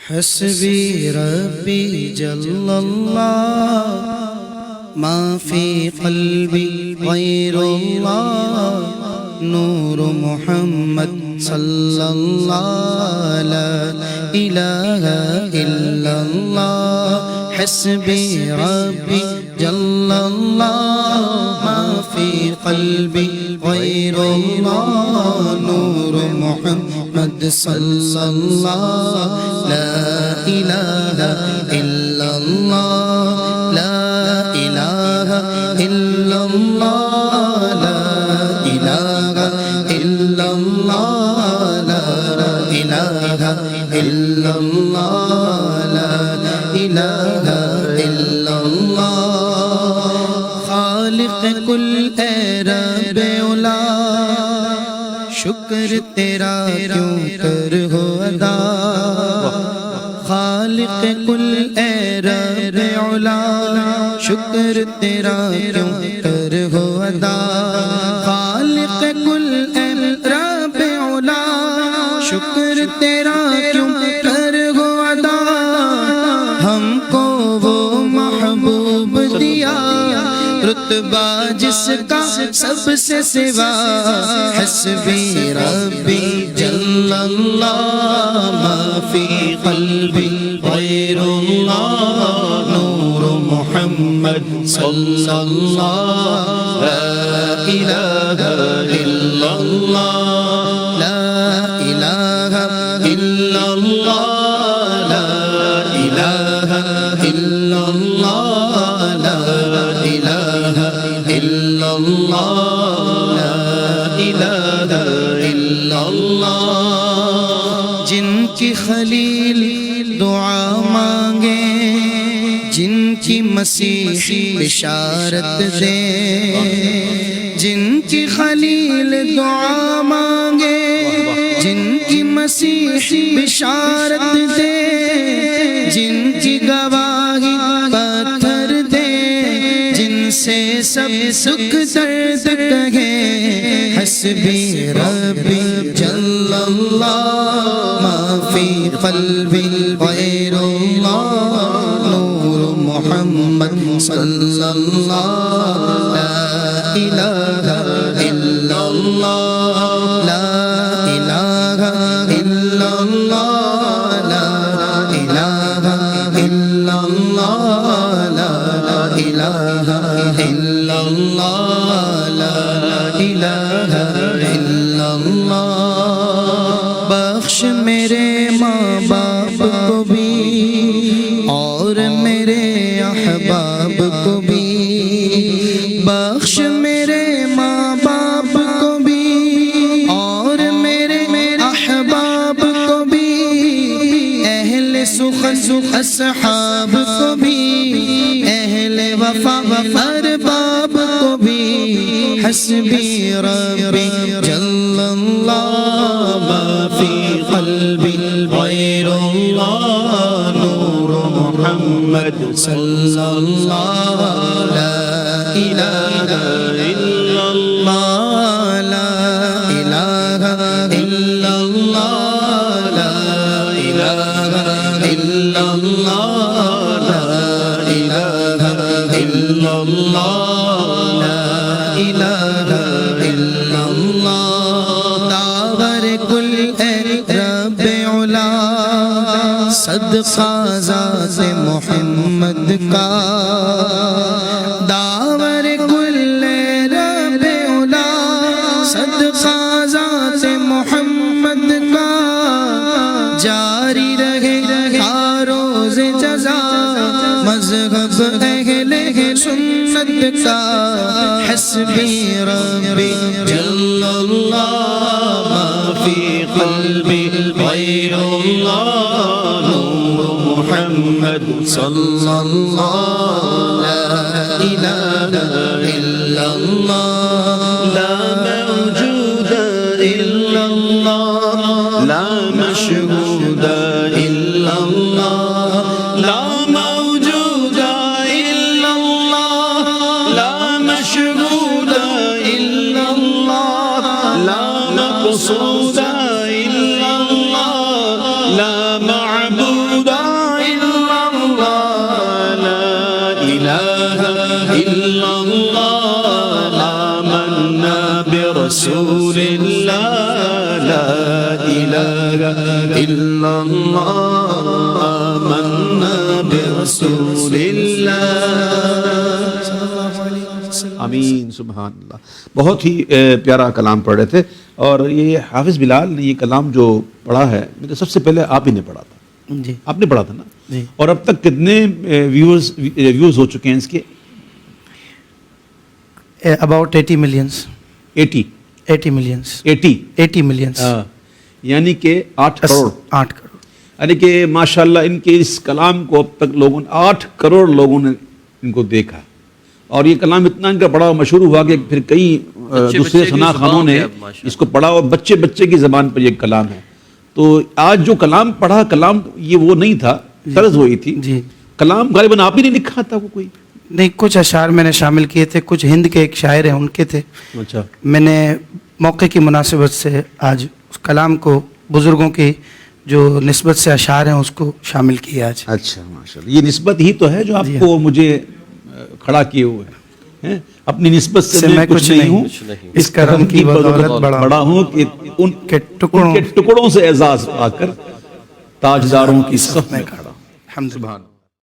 حسبي ربي جل الله ما في قلبي غير الله نور محمد صلى الله لا إله إلا الله حسبي ربي جل الله ما في قلبي غير الله نور محمد صلى الله لا إله إلا الله لا إله إلا الله لا إله إلا الله لا إله إلا الله لا إله إلا الله خالق کل اے رب اولا شکر تیرا کیوں کر ہو ادا خالق کل اے رب اولا شکر تیرا کیوں کر ہو ادا خالق کل اے رب اولا شکر تیرا کیوں کر ہو ادا ہم کو وہ محبوب دیا رتبہ جس کا سب سے سوا حسبی ربی جل اللہ ما فی قلبی غیر اللہ نور محمد صلی اللہ لا الہ الا اللہ لا الہ الا اللہ لا الہ الا اللہ لا الہ الا اللہ لا الہ الا اللہ جن کی خلیل دعا مانگے جن کی مسیح بشارت دے جن کی خلیل دعا مانگے جن کی مسیح بشارت دے جن کی گواہی پتھر دے جن سے سب سکھ درد کہے حسبی ربی جل اللہ ما فی قلبی غیر اللہ نور محمد صلی اللہ لا الہ الا اللہ لا الہ الا اللہ لا الہ الا اللہ لا الہ الا اللہ لا الہ الا اللہ بخش میرے ماں باپ کو بھی اور میرے احباب کو بھی بخش میرے ماں باپ کو بھی اور میرے احباب کو بھی اہل سخن اصحاب کو بھی اہل وفا ارباب کو بھی حسبی ربی جل اللہ ما فی قلبی غیر اللہ نور محمد صلی اللہ لا الہ الا اللہ لا الہ الا اللہ لا الہ الا اللہ لا الہ الا اللہ لا الہ الا اللہ داور کل اے رب اولا صدقہ ذات محمد کا داور کل اے رب اولا صدقہ ذات محمد کا جاری رہے روز جزا مذہب اہل سنت کا حسبی ربی جل اللہ ما فی قلبی غیر اللہ نور محمد صلی اللہ لا الہ الا اللہ لا موجود الا اللہ لا مشہود الا اللہ لا موجود الا اللہ لا مشہود الا اللہ لا مقصود الا اللہ لا معبود إلا الله آمنا برسول الله. آمین سبحان اللہ. بہت ہی پیارا کلام پڑھ رہے تھے. اور یہ حافظ بلال نے یہ کلام جو پڑھا ہے تو سب سے پہلے آپ ہی نے پڑھا تھا. جی آپ نے پڑھا تھا نا جی. اور اب تک کتنے ویوز ہو چکے ہیں اس کے؟ About 80 millions. 80 ملینس. 80 ملینس. یعنی کہ 8 کروڑ. 8 کروڑ. یعنی کہ ماشاءاللہ ان کے اس کلام کو اب تک لوگوں نے 8 کروڑ لوگوں نے ان کو دیکھا. اور یہ کلام اتنا ان کا بڑا مشہور ہوا کہ پھر کئی دوسرے ثنا خانوں نے اس کو پڑھا اور بچے بچے کی زبان پر یہ کلام ہے. تو آج جو کلام پڑھا کلام یہ وہ نہیں تھا، طرز وہی تھی. جی کلام غالباً آپ ہی نے لکھا تھا وہ کوئی؟ نہیں، کچھ اشعار میں نے شامل کیے تھے، کچھ ہند کے ایک شاعر ہیں ان کے تھے. اچھا. میں نے موقع کی مناسبت سے آج اس کلام کو بزرگوں کی جو نسبت سے اشعار ہیں اس کو شامل کیا آج. اچھا ماشاءاللہ. یہ نسبت ہی تو ہے جو آپ کو مجھے کھڑا کیے ہوئے ہیں. اپنی نسبت سے میں کچھ نہیں ہوں، اس کرم کی بدولت بڑا ہوں کہ ان کے ٹکڑوں سے اعزاز پا کر تاجداروں کی صف میں کھڑا. الحمدللہ.